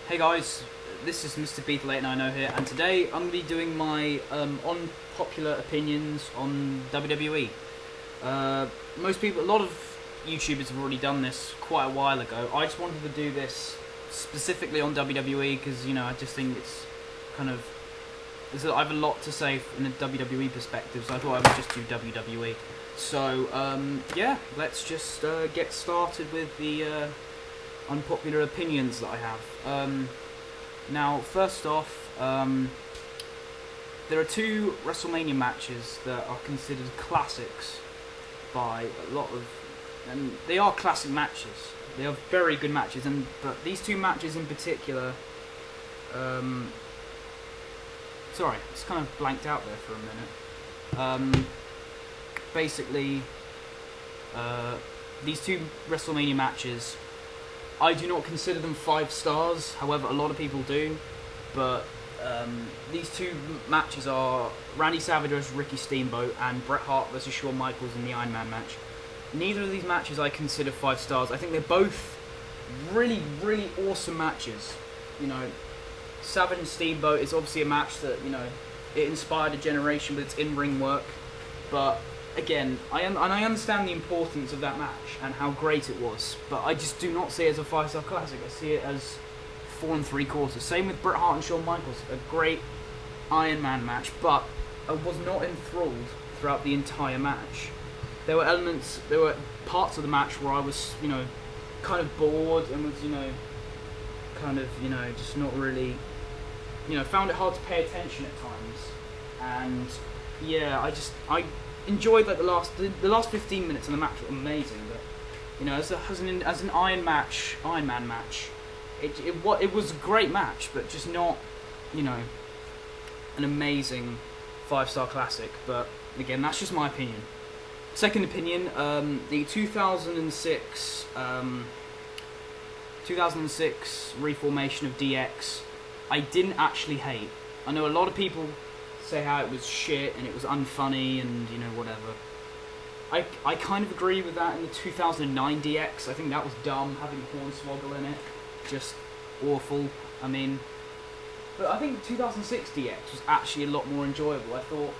Hey guys, this is Mr. Beatle8990 here, and today I'm going to be doing my unpopular opinions on WWE. Most people, a lot of YouTubers have already done this quite a while ago. I just wanted to do this specifically on WWE because, you know, I just think it's kind of, I have a lot to say in a WWE perspective, so I thought I would just do WWE. So, yeah, let's just get started with the unpopular opinions that I have. Now, first off, there are two WrestleMania matches that are considered classics by a lot of, and they are classic matches. They are very good matches, but these two matches in particular, sorry, it's kind of blanked out there for a minute. Basically, these two WrestleMania matches, I do not consider them 5 stars, however a lot of people do, but these two matches are Randy Savage vs Ricky Steamboat and Bret Hart vs Shawn Michaels in the Iron Man match. Neither of these matches I consider 5 stars. I think they're both really, really awesome matches. You know, Savage and Steamboat is obviously a match that, you know, it inspired a generation with its in-ring work, but again, I understand the importance of that match and how great it was, but I just do not see it as a 5-star classic. I see it as 4 3/4. Same with Bret Hart and Shawn Michaels, a great Iron Man match, but I was not enthralled throughout the entire match. There were parts of the match where I was, you know, kind of bored and was, you know, kind of, you know, just not really, you know, found it hard to pay attention at times. And yeah, I enjoyed like the last 15 minutes of the match were amazing, but you know, as an Iron Man match, it was a great match, but just not, you know, an amazing 5-star classic. But again, that's just my opinion. Second opinion, the 2006 reformation of DX, I didn't actually hate. I know a lot of people say how it was shit and it was unfunny and, you know, whatever. I kind of agree with that in the 2009 DX. I think that was dumb, having Hornswoggle in it. Just awful. I mean, but I think the 2006 DX was actually a lot more enjoyable.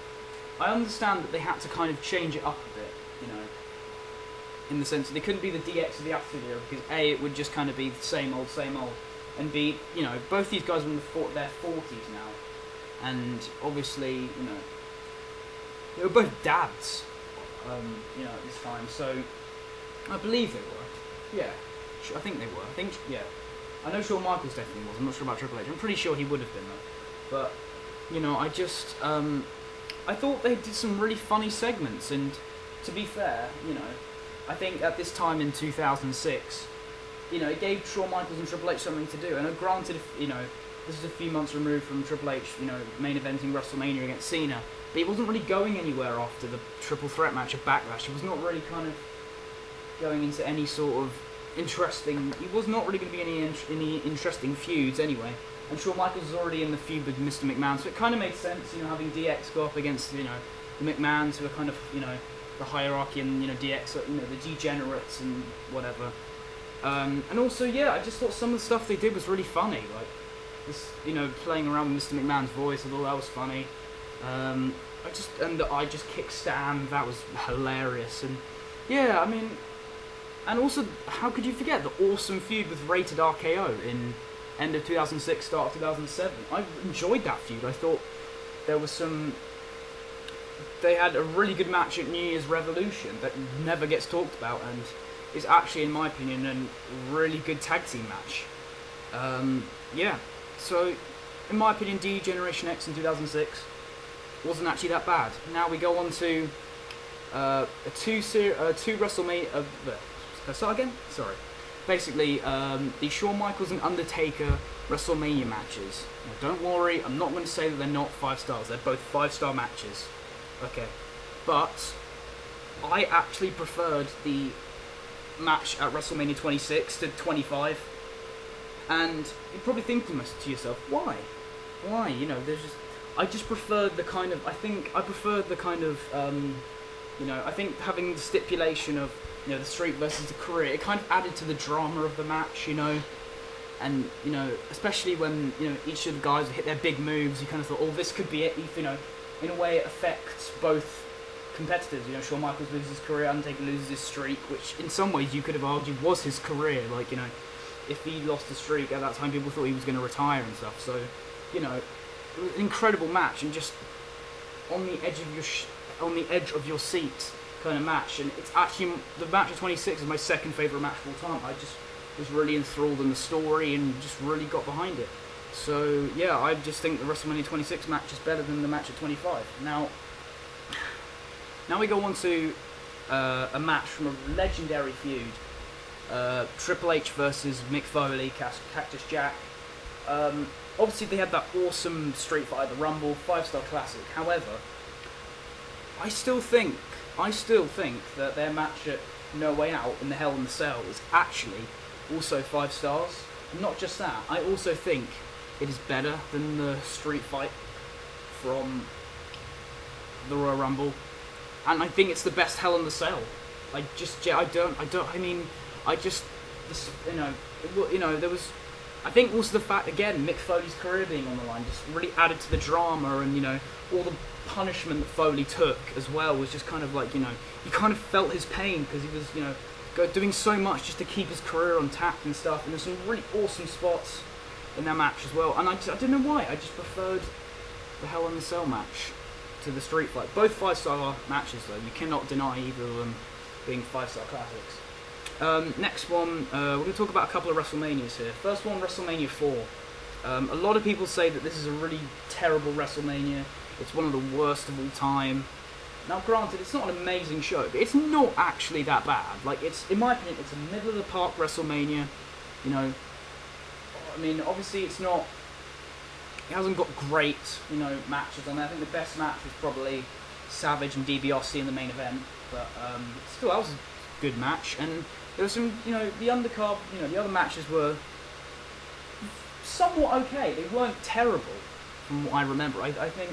I understand that they had to kind of change it up a bit, you know, in the sense that they couldn't be the DX of the Attitude Era because A, it would just kind of be the same old, and B, you know, both these guys are in their 40s now. And obviously, you know, they were both dads, you know, at this time. So I believe they were. Yeah, I think they were. Yeah. I know Shawn Michaels definitely was. I'm not sure about Triple H. I'm pretty sure he would have been though. But you know, I thought they did some really funny segments. And to be fair, you know, I think at this time in 2006, you know, it gave Shawn Michaels and Triple H something to do. And granted, you know, this is a few months removed from Triple H, you know, main eventing WrestleMania against Cena, but he wasn't really going anywhere after the triple threat match at Backlash. He was not really kind of going into any sort of interesting. He was not really going to be any interesting feuds anyway. And Shawn Michaels was already in the feud with Mr. McMahon, so it kind of made sense, you know, having DX go up against, you know, the McMahons, who are kind of, you know, the hierarchy, and, you know, DX, you know, the degenerates and whatever. And also, yeah, I just thought some of the stuff they did was really funny, like, this, you know, playing around with Mr. McMahon's voice, I thought that was funny. I just kicked Stan, that was hilarious. And yeah, I mean, and also, how could you forget the awesome feud with Rated RKO in end of 2006, start of 2007? I enjoyed that feud. I thought there was they had a really good match at New Year's Revolution that never gets talked about, and is actually, in my opinion, a really good tag team match. Yeah. So, in my opinion, D-Generation X in 2006 wasn't actually that bad. Now we go on to two WrestleMania. Start again? Sorry. Basically, the Shawn Michaels and Undertaker WrestleMania matches. Now, don't worry, I'm not going to say that they're not 5 stars. They're both 5-star matches. Okay. But I actually preferred the match at WrestleMania 26 to 25. And you're probably thinking to yourself, why? Why? You know, I just preferred the kind of, you know, I think having the stipulation of, you know, the streak versus the career, it kind of added to the drama of the match, you know. And, you know, especially when, you know, each of the guys would hit their big moves, you kind of thought, oh, this could be it. You know, in a way it affects both competitors. You know, Shawn Michaels loses his career, Undertaker loses his streak, which in some ways you could have argued was his career. Like, you know, if he lost the streak at that time, people thought he was going to retire and stuff. So, you know, it was an incredible match and just on the edge of your seat kind of match. And it's actually, the match of 26 is my second favourite match of all time. I just was really enthralled in the story and just really got behind it. So yeah, I just think the WrestleMania 26 match is better than the match at 25. Now we go on to a match from a legendary feud. Triple H versus Mick Foley, Cactus Jack. Obviously they had that awesome Street Fight at the Rumble, 5-star classic. However, I still think that their match at No Way Out in the Hell in the Cell is actually also 5 stars. And not just that, I also think it is better than the Street Fight from the Royal Rumble, and I think it's the best Hell in the Cell. There was, I think also the fact, again, Mick Foley's career being on the line just really added to the drama, and, you know, all the punishment that Foley took as well was just kind of like, you know, you kind of felt his pain because he was, you know, doing so much just to keep his career on tap and stuff, and there's some really awesome spots in that match as well. And I don't know why, I just preferred the Hell in the Cell match to the Street Fight. Both 5-star matches though, you cannot deny either of them being 5-star classics. Next one, we're going to talk about a couple of WrestleManias here. First one, WrestleMania 4. A lot of people say that this is a really terrible WrestleMania. It's one of the worst of all time. Now, granted, it's not an amazing show, but it's not actually that bad. Like, it's, in my opinion, it's a middle-of-the-park WrestleMania. You know, I mean, obviously it's not, it hasn't got great, you know, matches on there. I think the best match was probably Savage and DiBiase in the main event, but still, that was a good match. And there was some, you know, the undercard, you know, the other matches were somewhat okay. They weren't terrible, from what I remember. I think,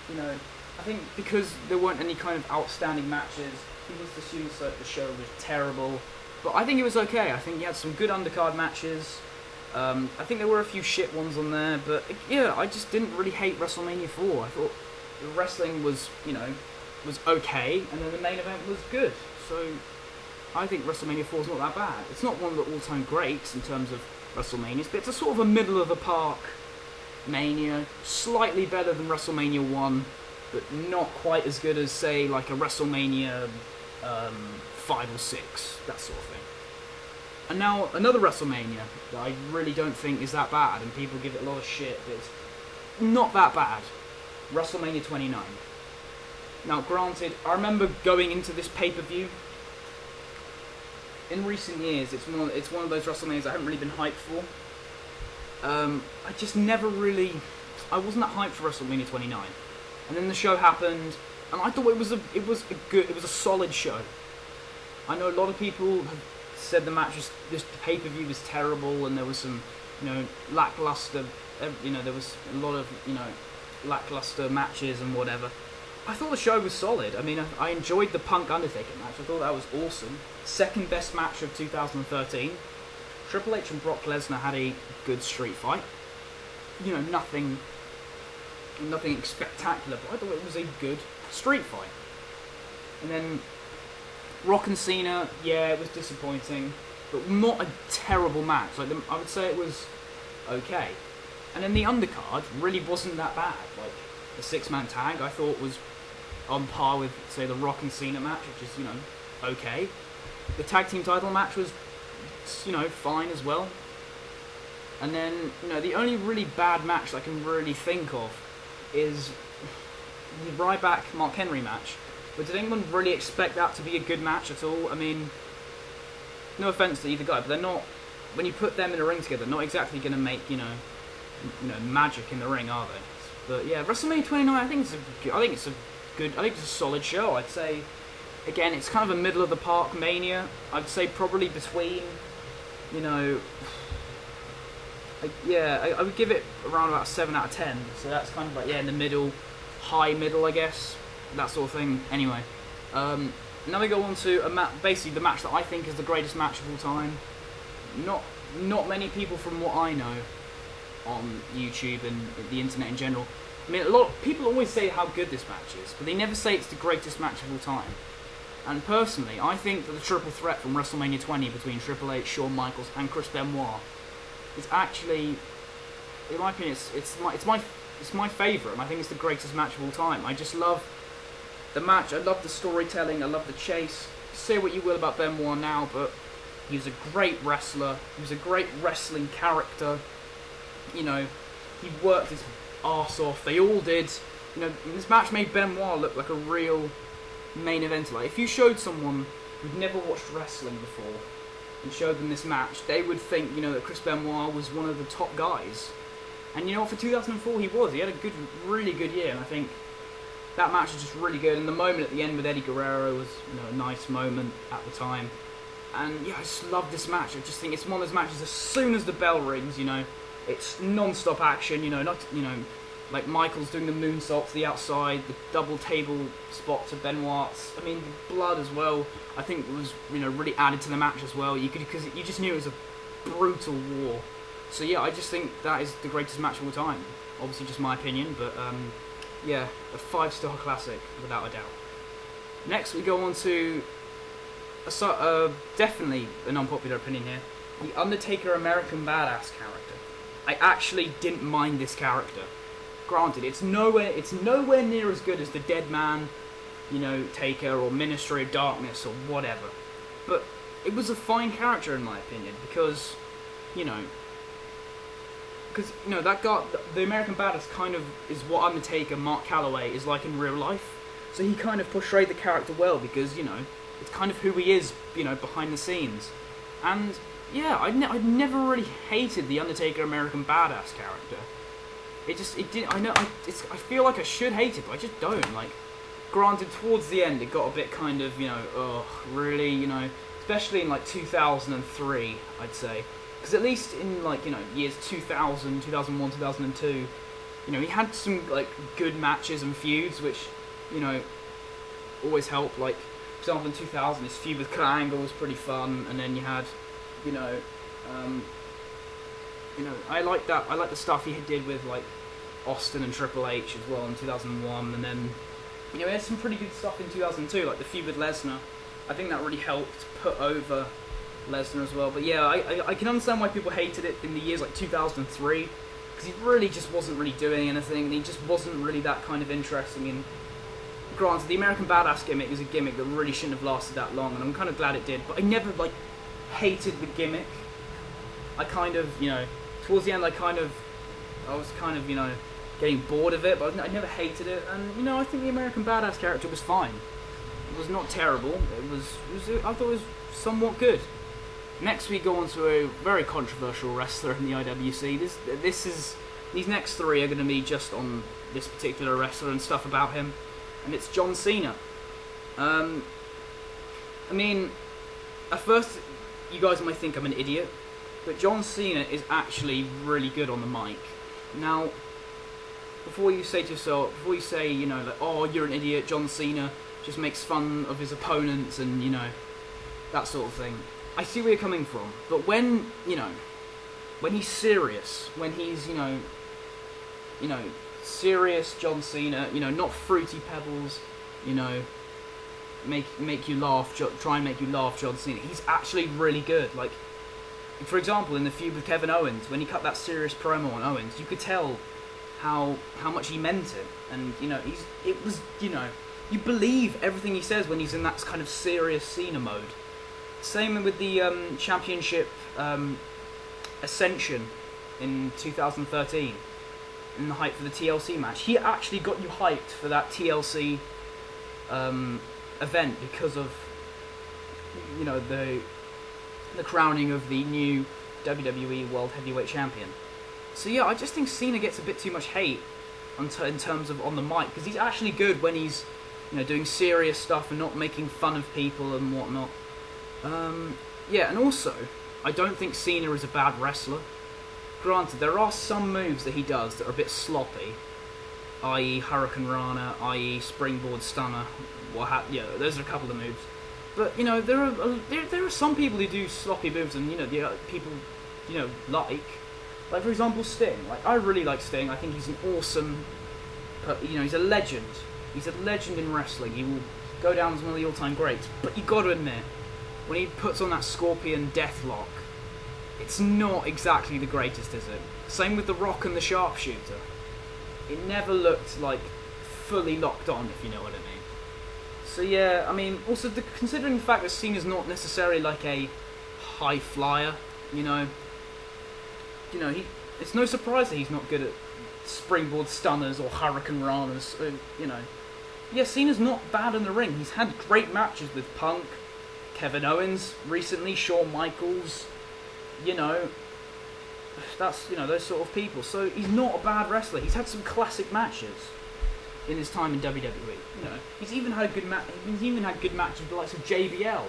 you know, I think because there weren't any kind of outstanding matches, people just assumed that the show was terrible. But I think it was okay. I think you had some good undercard matches. I think there were a few shit ones on there, but yeah, I just didn't really hate WrestleMania 4. I thought the wrestling was, you know, was okay, and then the main event was good. So I think WrestleMania 4 is not that bad. It's not one of the all-time greats in terms of WrestleManias, but it's a sort of a middle-of-the-park Mania, slightly better than WrestleMania 1, but not quite as good as, say, like a WrestleMania 5 or 6, that sort of thing. And now, another WrestleMania that I really don't think is that bad, and people give it a lot of shit, but it's not that bad. WrestleMania 29. Now, granted, I remember going into this pay-per-view. In recent years, it's one of those WrestleManias I haven't really been hyped for. I just never really, I wasn't that hyped for WrestleMania 29. And then the show happened, and I thought it was a solid show. I know a lot of people have said the match was, the pay-per-view was terrible, and there was some, you know, lackluster, you know, there was a lot of, you know, lackluster matches and whatever. I thought the show was solid. I mean, I enjoyed the Punk Undertaker match. I thought that was awesome. Second best match of 2013. Triple H and Brock Lesnar had a good street fight. You know, nothing spectacular, but I thought it was a good street fight. And then Rock and Cena, yeah, it was disappointing, but not a terrible match. Like, I would say it was okay. And then the undercard really wasn't that bad. Like, the 6-man tag I thought was on par with, say, the Rock and Cena match, which is, you know, okay. The tag team title match was, you know, fine as well. And then, you know, the only really bad match I can really think of is the Ryback-Mark Henry match. But did anyone really expect that to be a good match at all? I mean, no offense to either guy, but they're not, when you put them in a ring together, not exactly going to make, you know, magic in the ring, are they? But yeah, WrestleMania 29, I think it's a solid show. I'd say, again, it's kind of a middle of the park Mania. I'd say probably between, you know, I would give it around about 7 out of 10. So that's kind of like, yeah, in the middle, high middle, I guess, that sort of thing. Anyway, now we go on to basically the match that I think is the greatest match of all time. Not not many people from what I know on YouTube and the internet in general. I mean, a lot of people always say how good this match is, but they never say it's the greatest match of all time. And personally, I think that the triple threat from WrestleMania 20 between Triple H, Shawn Michaels, and Chris Benoit is actually, in my opinion, it's my favourite, and I think it's the greatest match of all time. I just love the match. I love the storytelling. I love the chase. Say what you will about Benoit now, but he was a great wrestler. He was a great wrestling character. You know, he worked his arse off. They all did. You know, this match made Benoit look like a real main eventer. Like, if you showed someone who'd never watched wrestling before and showed them this match, they would think, you know, that Chris Benoit was one of the top guys. And you know what, for 2004 he was. He had a really good year, and I think that match was just really good. And the moment at the end with Eddie Guerrero was, you know, a nice moment at the time. And yeah, I just love this match. I just think it's one of those matches, as soon as the bell rings, you know, it's non-stop action, you know, not, you know, like Michaels doing the moonsault to the outside, the double table spot to Benoit's. I mean, the blood as well, I think was, you know, really added to the match as well. Because you just knew it was a brutal war. So yeah, I just think that is the greatest match of all time. Obviously, just my opinion, but yeah, a 5-star classic without a doubt. Next, we go on to definitely an unpopular opinion here: the Undertaker American Badass character. I actually didn't mind this character. Granted, it's nowhere near as good as the Dead Man, you know, Taker, or Ministry of Darkness, or whatever. But it was a fine character in my opinion, because, you know, that guy, the American Badass, kind of is what Undertaker, Mark Calloway, is like in real life. So he kind of portrayed the character well, because, you know, it's kind of who he is, you know, behind the scenes. And yeah, I'd never really hated the Undertaker American Badass character. I feel like I should hate it, but I just don't. Like, granted, towards the end, it got a bit kind of, you know, ugh, really, you know, especially in like 2003, I'd say. Because at least in, like, you know, years 2000, 2001, 2002, you know, he had some, like, good matches and feuds, which, you know, always help. Like, for example, in 2000, his feud with Kurt Angle was pretty fun, and then you had, you know, I like that. I like the stuff he did with, like, Austin and Triple H as well in 2001, and then, you know, he had some pretty good stuff in 2002, like the feud with Lesnar. I think that really helped put over Lesnar as well. But yeah, I can understand why people hated it in the years like 2003, because he really just wasn't really doing anything, and he just wasn't really that kind of interesting. And granted, the American Badass gimmick is a gimmick that really shouldn't have lasted that long, and I'm kind of glad it did. But I never, like, hated the gimmick. I kind of, you know, towards the end, I was kind of, you know, getting bored of it, but I never hated it. And, you know, I think the American Badass character was fine. It was not terrible. I thought it was somewhat good. Next, we go on to a very controversial wrestler in the IWC. These next three are going to be just on this particular wrestler and stuff about him, and it's John Cena. I mean, at first, you guys might think I'm an idiot, but John Cena is actually really good on the mic. Now, before you say, you know, like, oh, you're an idiot, John Cena just makes fun of his opponents and, you know, that sort of thing. I see where you're coming from, but when, you know, when he's serious, when he's, you know, serious John Cena, you know, not Fruity Pebbles, you know, make you laugh, try and make you laugh, John Cena. He's actually really good. Like, for example, in the feud with Kevin Owens, when he cut that serious promo on Owens, you could tell how much he meant it, and, you know, you know, you believe everything he says when he's in that kind of serious Cena mode. Same with the championship Ascension in 2013, in the hype for the TLC match. He actually got you hyped for that TLC event because of, you know, the crowning of the new WWE World Heavyweight Champion. So yeah, I just think Cena gets a bit too much hate in terms of on the mic, because he's actually good when he's, you know, doing serious stuff and not making fun of people and whatnot. Yeah, and also, I don't think Cena is a bad wrestler. Granted, there are some moves that he does that are a bit sloppy, i.e. Hurricane Rana, i.e. Springboard Stunner. Yeah, those are a couple of moves. But, you know, there are some people who do sloppy moves, and, you know, the people Like for example, Sting. Like, I really like Sting. I think he's an awesome, he's a legend. He's a legend in wrestling. He will go down as one of the all-time greats. But you got to admit, when he puts on that Scorpion Deathlock, it's not exactly the greatest, is it? Same with The Rock and the Sharpshooter. It never looked like fully locked on, if you know what I mean. So yeah, I mean, also considering the fact that Cena's not necessarily like a high flyer, it's no surprise that he's not good at springboard stunners or hurricane ranas. Yeah, Cena's not bad in the ring. He's had great matches with Punk, Kevin Owens recently, Shawn Michaels. That's those sort of people. So he's not a bad wrestler. He's had some classic matches in his time in WWE. He's even had good matches with the likes of JBL.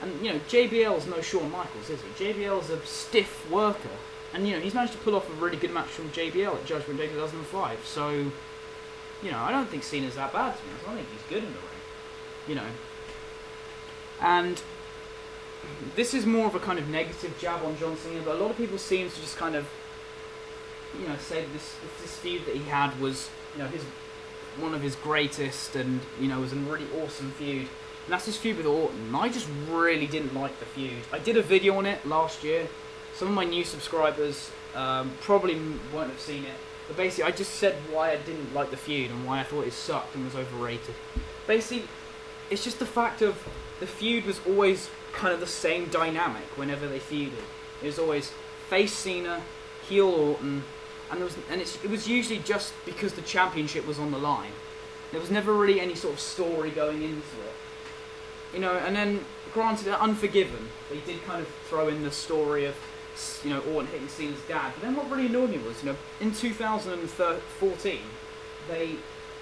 And JBL's no Shawn Michaels, is he? JBL's a stiff worker, and he's managed to pull off a really good match from JBL at Judgment Day 2005. So I don't think Cena's that bad to me. I think he's good in the ring. And this is more of a kind of negative jab on John Cena, but a lot of people seem to just kind of say that this feud that he had was one of his greatest, and was a really awesome feud. And that's his feud with Orton. And I just really didn't like the feud. I did a video on it last year. Some of my new subscribers probably won't have seen it. But basically, I just said why I didn't like the feud and why I thought it sucked and was overrated. Basically, it's just the fact of the feud was always kind of the same dynamic whenever they feuded. It was always face Cena, heel Orton, and it was usually just because the championship was on the line. There was never really any sort of story going into it. And then, granted, Unforgiven, they did kind of throw in the story of, Orton hitting Cena's dad. But then what really annoyed me was, in 2014, they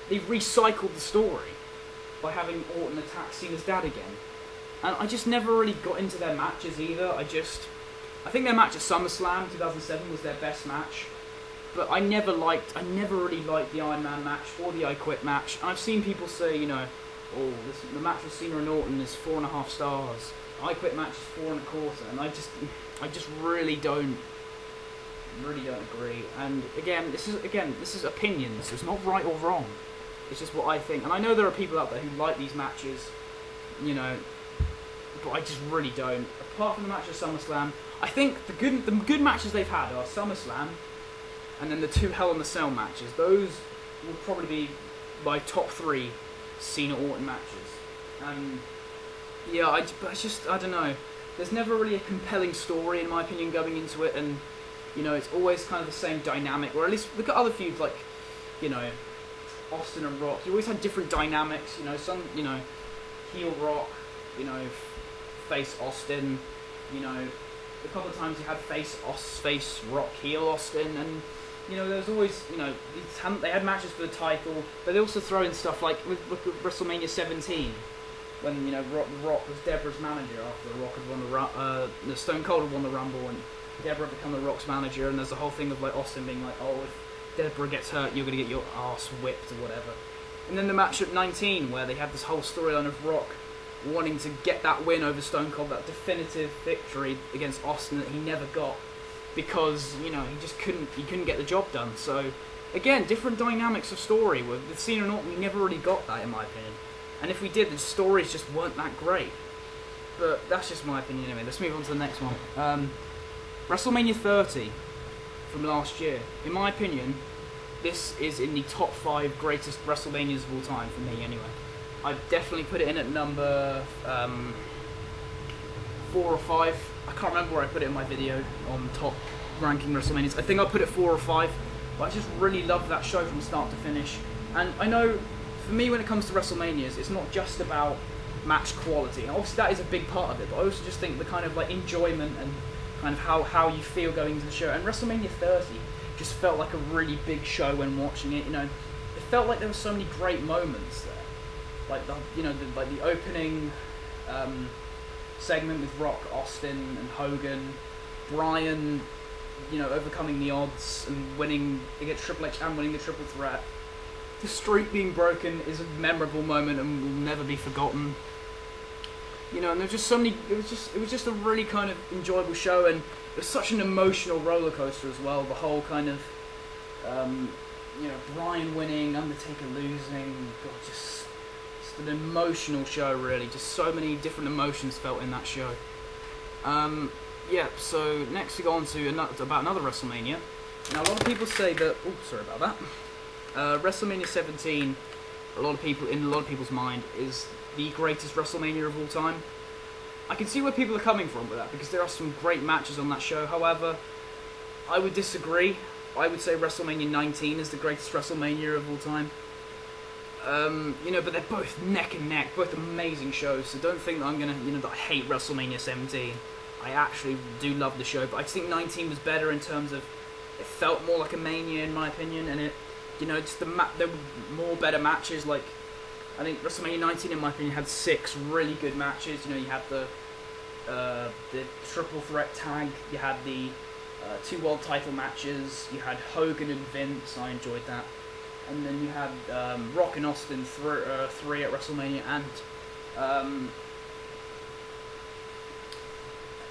recycled the story by having Orton attack Cena's dad again. And I just never really got into their matches either. I think their match at SummerSlam 2007 was their best match. But I never really liked the Iron Man match or the I Quit match. And I've seen people say, the match with Cena and Orton is 4.5 stars. I Quit match is 4.25, and I just really don't agree. And again, this is opinions. It's not right or wrong. It's just what I think. And I know there are people out there who like these matches, but I just really don't. Apart from the match at SummerSlam, I think the good matches they've had are SummerSlam, and then the 2 Hell in the Cell matches. Those will probably be my top 3 Cena-Orton matches. And yeah, I don't know. There's never really a compelling story, in my opinion, going into it, and it's always kind of the same dynamic. Or at least look at other feuds like, Austin and Rock. You always had different dynamics. Some heel Rock, face Austin. A couple of times you had face Rock, heel Austin, and there was always they had matches for the title, but they also throw in stuff like look at WrestleMania 17 when The Rock was Deborah's manager after The Rock had won the Stone Cold had won the Rumble, and Deborah become The Rock's manager, and there's the whole thing of like Austin being like, oh, if Deborah gets hurt, you're gonna get your ass whipped or whatever. And then the match at 19 where they had this whole storyline of Rock wanting to get that win over Stone Cold, that definitive victory against Austin that he never got because he just couldn't get the job done. So again, different dynamics of story. With Cena and Orton, we never really got that, in my opinion. And if we did, the stories just weren't that great. But that's just my opinion anyway. Let's move on to the next one. WrestleMania 30 from last year. In my opinion, this is in the top 5 greatest WrestleManias of all time for me anyway. I'd definitely put it in at number 4 or 5. I can't remember where I put it in my video on top ranking WrestleManias. I think I put it 4 or 5, but I just really loved that show from start to finish. And I know, for me, when it comes to WrestleManias, it's not just about match quality. And obviously that is a big part of it, but I also just think the kind of like enjoyment and kind of how you feel going into the show. And WrestleMania 30 just felt like a really big show when watching it. It felt like there were so many great moments there. Like the opening segment with Rock, Austin, and Hogan, Bryan, overcoming the odds and winning against Triple H and winning the Triple Threat. The streak being broken is a memorable moment and will never be forgotten. And there's just so many. It was just a really kind of enjoyable show, and was such an emotional roller coaster as well. The whole kind of, Bryan winning, Undertaker losing, God, just an emotional show, really. Just so many different emotions felt in that show. So next we go on to about another WrestleMania. Now, a lot of people say that... Oh, sorry about that. WrestleMania 17, in a lot of people's mind, is the greatest WrestleMania of all time. I can see where people are coming from with that, because there are some great matches on that show. However, I would disagree. I would say WrestleMania 19 is the greatest WrestleMania of all time. But they're both neck and neck, both amazing shows, so don't think that I'm gonna, that I hate WrestleMania 17. I actually do love the show, but I just think 19 was better in terms of, it felt more like a Mania in my opinion, and it, there were more better matches. Like, I think WrestleMania 19 in my opinion had 6 really good matches. You had the triple threat tag, you had the 2 world title matches, you had Hogan and Vince, I enjoyed that. And then you had Rock and Austin 3 at WrestleMania, and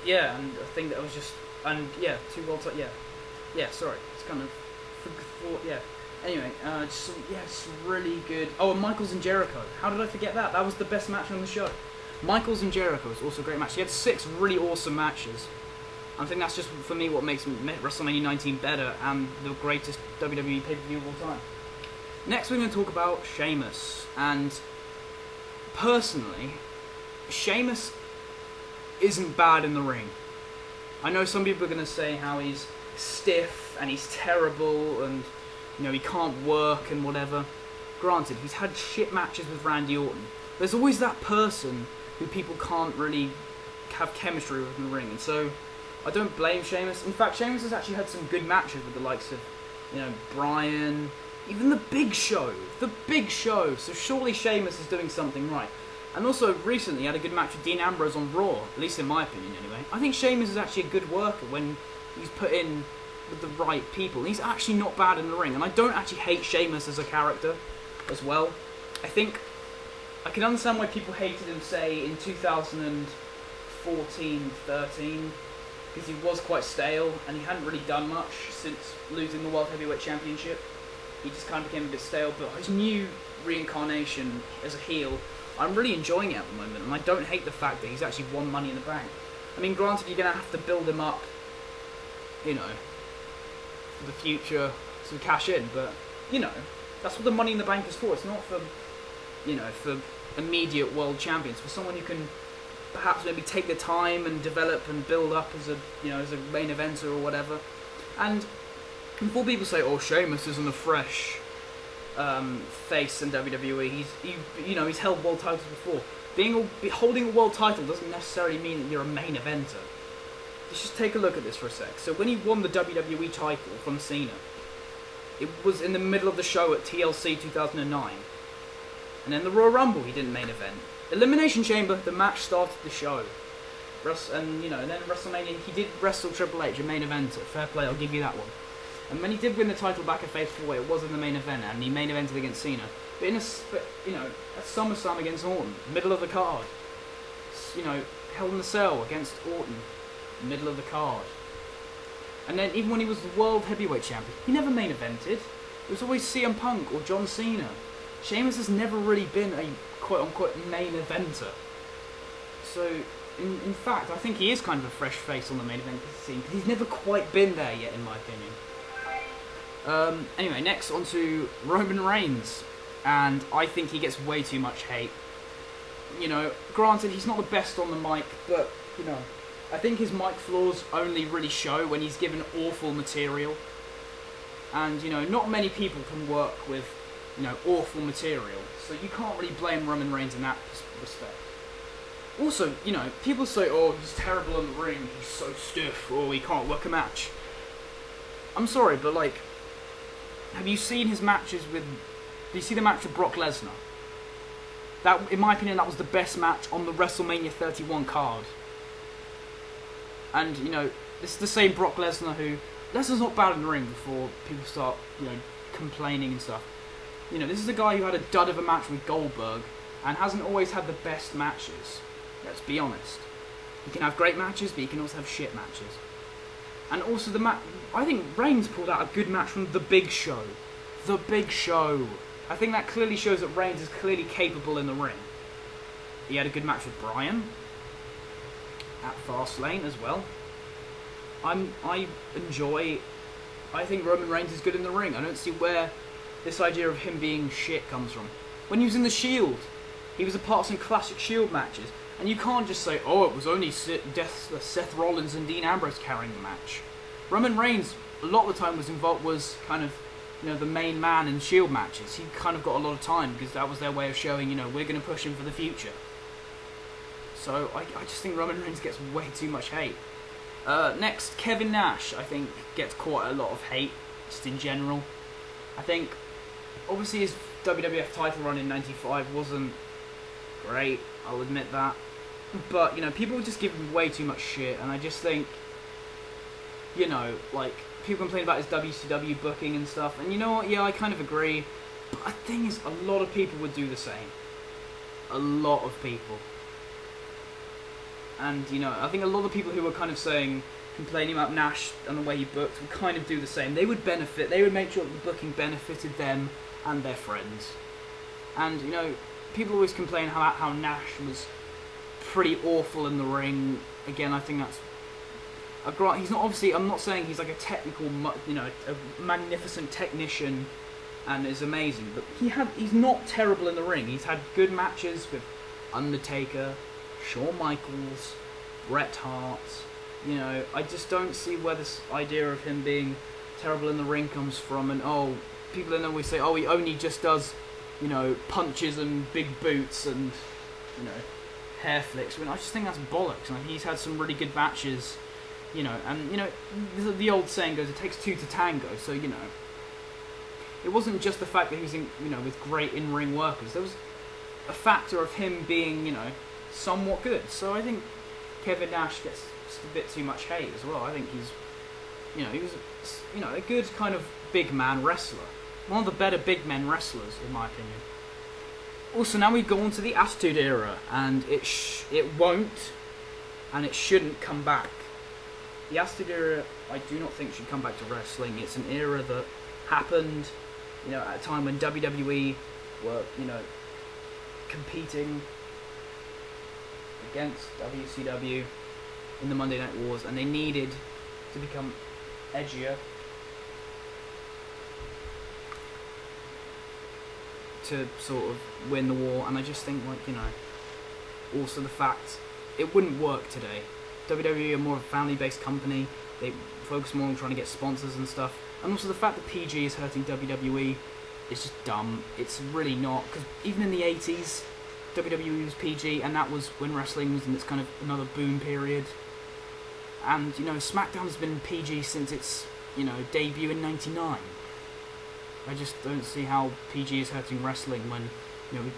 and I think that was just, 2 world titles, sorry, it's kind of, Anyway, just really good. Oh, and Michaels and Jericho. How did I forget that? That was the best match on the show. Michaels and Jericho was also a great match. He had 6 really awesome matches. I think that's just, for me, what makes WrestleMania 19 better and the greatest WWE pay-per-view of all time. Next, we're going to talk about Sheamus. And personally, Sheamus isn't bad in the ring. I know some people are going to say how he's stiff and he's terrible and he can't work and whatever. Granted, he's had shit matches with Randy Orton. There's always that person who people can't really have chemistry with in the ring, and so I don't blame Sheamus. In fact, Sheamus has actually had some good matches with the likes of, Bryan, even the Big Show. So surely Sheamus is doing something right. And also, recently, he had a good match with Dean Ambrose on Raw, at least in my opinion anyway. I think Sheamus is actually a good worker when he's put in with the right people. He's actually not bad in the ring, and I don't actually hate Sheamus as a character as well. I think I can understand why people hated him, say, in 2014-13, because he was quite stale, and he hadn't really done much since losing the World Heavyweight Championship. He just kind of became a bit stale, but his new reincarnation as a heel, I'm really enjoying it at the moment, and I don't hate the fact that he's actually won Money in the Bank. I mean, granted, you're going to have to build him up, for the future to cash in, but, that's what the Money in the Bank is for. It's not for, for immediate world champions, for someone who can perhaps maybe take the time and develop and build up as a, as a main eventer or whatever. And before people say, oh, Sheamus isn't a fresh face in WWE, he's held world titles before. Holding a world title doesn't necessarily mean that you're a main eventer. Let's just take a look at this for a sec. So when he won the WWE title from Cena, it was in the middle of the show at TLC 2009. And then the Royal Rumble, he didn't main event. Elimination Chamber, the match started the show. And then WrestleMania, he did wrestle Triple H, a main eventer. Fair play, I'll give you that one. And when he did win the title back at Fatal 4-Way, it was in the main event, and he main evented against Cena. But at SummerSlam against Orton, middle of the card. Hell in the Cell against Orton, middle of the card. And then even when he was the World Heavyweight Champion, he never main evented. It was always CM Punk or John Cena. Sheamus has never really been a quote-unquote main eventer. So, in fact, I think he is kind of a fresh face on the main event scene, because he's never quite been there yet, in my opinion. Anyway, next on to Roman Reigns, and I think he gets way too much hate. Granted, he's not the best on the mic, but, I think his mic flaws only really show when he's given awful material. And, not many people can work with, awful material, so you can't really blame Roman Reigns in that respect. Also, people say, oh, he's terrible in the ring, he's so stiff, or he can't work a match. I'm sorry, but, have you seen his matches with... Did you see the match with Brock Lesnar? That, in my opinion, that was the best match on the WrestleMania 31 card. And, this is the same Brock Lesnar who... Lesnar's not bad in the ring before people start, complaining and stuff. This is a guy who had a dud of a match with Goldberg and hasn't always had the best matches. Let's be honest. He can have great matches, but he can also have shit matches. And also the match, I think Reigns pulled out a good match from The Big Show. The Big Show. I think that clearly shows that Reigns is clearly capable in the ring. He had a good match with Bryan at Fastlane as well. I think Roman Reigns is good in the ring. I don't see where this idea of him being shit comes from. When he was in the Shield, he was a part of some classic Shield matches. And you can't just say, oh, it was only Seth Rollins and Dean Ambrose carrying the match. Roman Reigns, a lot of the time, was kind of, the main man in Shield matches. He kind of got a lot of time because that was their way of showing, we're going to push him for the future. So I just think Roman Reigns gets way too much hate. Next, Kevin Nash, I think, gets quite a lot of hate, just in general. I think, obviously, his WWF title run in '95 wasn't great, I'll admit that. But, people just give him way too much shit, and I just think, people complain about his WCW booking and stuff, and you know what, yeah, I kind of agree. But the thing is, a lot of people would do the same. A lot of people. And, I think a lot of people who were kind of complaining about Nash and the way he booked would kind of do the same. They would make sure that the booking benefited them and their friends. And, people always complain how Nash was pretty awful in the ring. Again, I think that's... He's not, obviously, I'm not saying he's like a technical, a magnificent technician and is amazing, but he's not terrible in the ring. He's had good matches with Undertaker, Shawn Michaels, Bret Hart. I just don't see where this idea of him being terrible in the ring comes from. And people then always say, he only just does, punches and big boots and, hair flicks. I mean, I just think that's bollocks. He's had some really good matches, and the old saying goes, it takes two to tango. So it wasn't just the fact that he was in, with great in-ring workers. There was a factor of him being, somewhat good. So I think Kevin Nash gets just a bit too much hate as well. I think he's, he was, a good kind of big man wrestler. One of the better big men wrestlers, in my opinion. Also, now we go on to the Attitude Era, and it won't, and it shouldn't come back. The Attitude Era, I do not think should come back to wrestling. It's an era that happened, at a time when WWE were, competing against WCW in the Monday Night Wars, and they needed to become edgier to sort of win the war. And I just think, also the fact it wouldn't work today. WWE are more of a family-based company. They focus more on trying to get sponsors and stuff. And also the fact that PG is hurting WWE is just dumb. It's really not, because even in the 80s, WWE was PG, and that was when wrestling was in its kind of another boom period. And, SmackDown's been PG since its, debut in '99. I just don't see how PG is hurting wrestling when,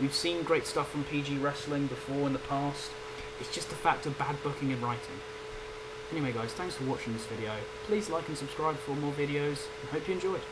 we've seen great stuff from PG wrestling before in the past. It's just a fact of bad booking and writing. Anyway guys, thanks for watching this video. Please like and subscribe for more videos, and hope you enjoyed.